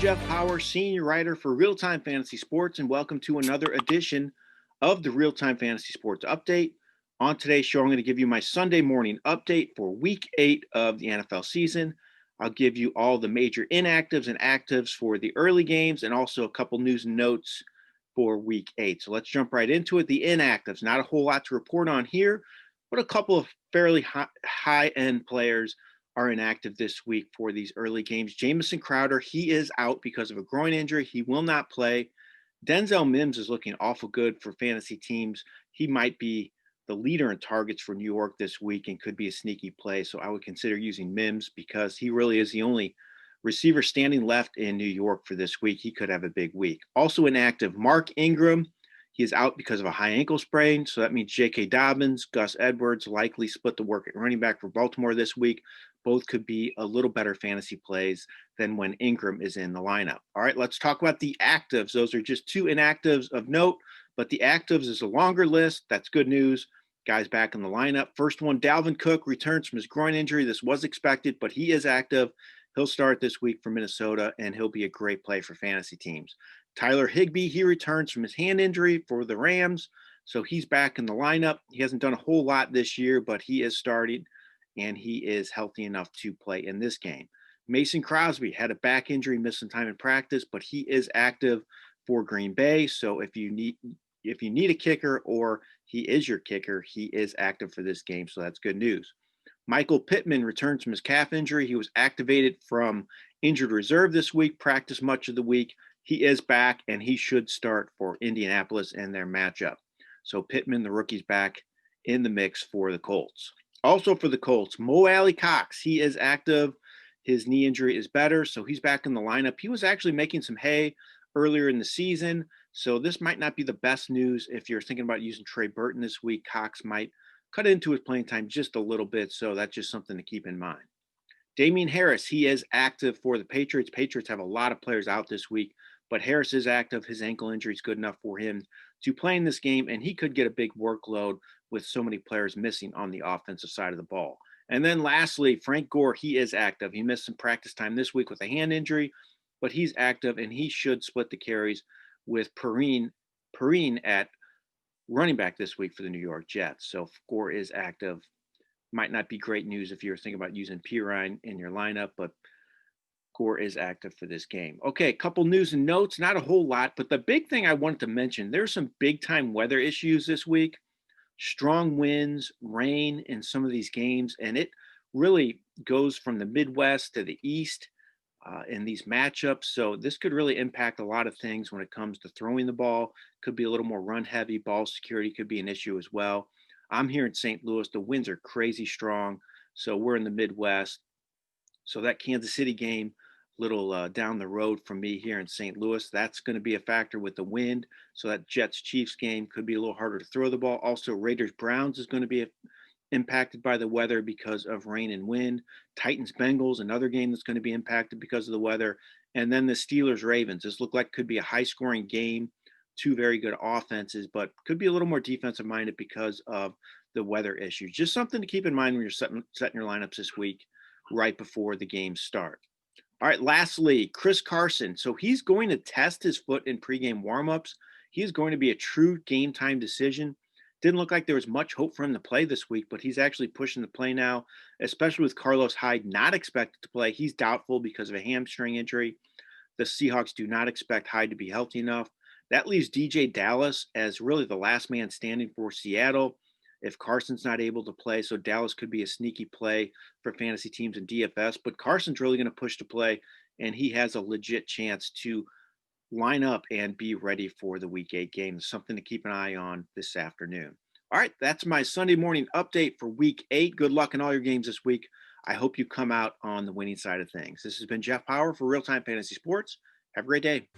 Jeff Paur, senior writer for RealTime Fantasy Sports, and welcome to another edition of the RealTime Fantasy Sports Update. On today's show, I'm going to give you my Sunday morning update for Week 8 of the NFL season. I'll give you all the major inactives and actives for the early games and also a couple news and notes for Week 8. So let's jump right into it. The inactives, not a whole lot to report on here, but a couple of fairly high-end players are inactive this week for these early games. Jamison Crowder, he is out because of a groin injury. He will not play. Denzel Mims is looking awful good for fantasy teams. He might be the leader in targets for New York this week and could be a sneaky play. So I would consider using Mims because he really is the only receiver standing left in New York for this week. He could have a big week. Also inactive, Mark Ingram. He is out because of a high ankle sprain. So that means J.K. Dobbins, Gus Edwards likely split the work at running back for Baltimore this week. Both could be a little better fantasy plays than when Ingram is in the lineup. All right, let's talk about the actives. Those are just two inactives of note, but the actives is a longer list. That's good news. Guys back in the lineup. First one, Dalvin Cook returns from his groin injury. This was expected, but he is active. He'll start this week for Minnesota, and he'll be a great play for fantasy teams. Tyler Higbee, he returns from his hand injury for the Rams, so he's back in the lineup. He hasn't done a whole lot this year, but he is starting, and he is healthy enough to play in this game. Mason Crosby had a back injury, missed some time in practice, but he is active for Green Bay. So if you need a kicker or he is your kicker, he is active for this game. So that's good news. Michael Pittman returns from his calf injury. He was activated from injured reserve this week, practiced much of the week. He is back, and he should start for Indianapolis in their matchup. So Pittman, the rookie's back in the mix for the Colts. Also for the Colts, Mo Alley-Cox, he is active. His knee injury is better, so he's back in the lineup. He was actually making some hay earlier in the season, so this might not be the best news if you're thinking about using Trey Burton this week. Cox might cut into his playing time just a little bit, so that's just something to keep in mind. Damian Harris, he is active for the Patriots. Patriots have a lot of players out this week, but Harris is active. His ankle injury is good enough for him to play in this game, and he could get a big workload with so many players missing on the offensive side of the ball. And then lastly, Frank Gore, he is active. He missed some practice time this week with a hand injury, but he's active, and he should split the carries with Perrine at running back this week for the New York Jets. So Gore is active. Might not be great news if you're thinking about using Perrine in your lineup, but Gore is active for this game. Okay, a couple news and notes, not a whole lot, but the big thing I wanted to mention, there's some big-time weather issues this week. Strong winds, rain in some of these games, and it really goes from the Midwest to the East in these matchups. So this could really impact a lot of things when it comes to throwing the ball. Could be a little more run-heavy. Ball security could be an issue as well. I'm here in St. Louis. The winds are crazy strong, so we're in the Midwest. So that Kansas City game, little down the road from me here in St. Louis, that's going to be a factor with the wind. So that Jets-Chiefs game could be a little harder to throw the ball. Also, Raiders-Browns is going to be impacted by the weather because of rain and wind. Titans-Bengals, another game that's going to be impacted because of the weather. And then the Steelers-Ravens. This looked like could be a high-scoring game. Two very good offenses, but could be a little more defensive-minded because of the weather issues. Just something to keep in mind when you're setting your lineups this week right before the games start. All right, lastly, Chris Carson. So he's going to test his foot in pregame warmups. He is going to be a true game time decision. Didn't look like there was much hope for him to play this week, but he's actually pushing to play now, especially with Carlos Hyde not expected to play. He's doubtful because of a hamstring injury. The Seahawks do not expect Hyde to be healthy enough. That leaves DJ Dallas as really the last man standing for Seattle if Carson's not able to play. So Dallas could be a sneaky play for fantasy teams in DFS, but Carson's really going to push to play, and he has a legit chance to line up and be ready for the Week 8 game. Something to keep an eye on this afternoon. All right, that's my Sunday morning update for Week 8. Good luck in all your games this week. I hope you come out on the winning side of things. This has been Jeff Paur for RealTime Fantasy Sports. Have a great day.